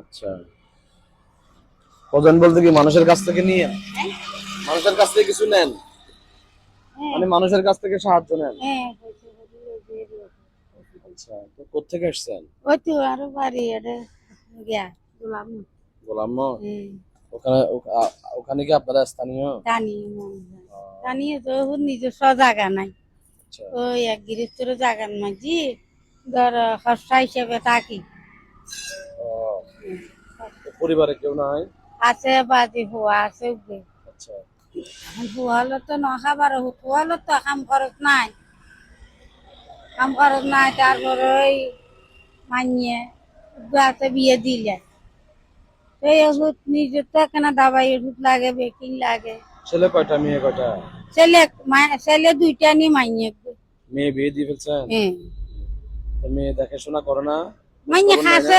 আচ্ছা, খোঁজেন বলতে কি মানুষের কাছ থেকে নিয়ে? মানুষের কাছ থেকে কিছু নেন? মানে মানুষের কাছ থেকে সাহায্য নেন? আচ্ছা, তো কোত্থেকে আসছেন? ওই তো আরো বাড়ি এটা গিয়া গোলাম গোলাম ওখানে ওখানে কি আপনারা স্থানীয়? জানি জানি তো ওর নিজস্ব জায়গা নাই। আচ্ছা, ওই এক গৃহস্থর জায়গার মাঝি ধর খরচা হিসেবে থাকি। ও, তো পরিবারে কেউ নাই? আছে বাজি হুয়া আছে উঠবে। আচ্ছা, হুয়া হলো তো ন খাবার হুয়া হলো তো কাম খরচ নাই, কাম খরচ নাই। তারপরে ওই মানিয়ে আছে বিয়ে দিলে এই ওষুধ নিজের তো কেনা দাবাই ওষুধ লাগে, বেকিং লাগে। ছেলে কয়টা মেয়ে কয়টা? ছেলে ছেলে দুইটা নি মাইনে। মেয়ে বিয়ে দিয়ে ফেলছেন? হ্যাঁ তো মেয়ে দেখাশোনা করে না? খোঁজ মাইনে খবর নেয় না? খাসে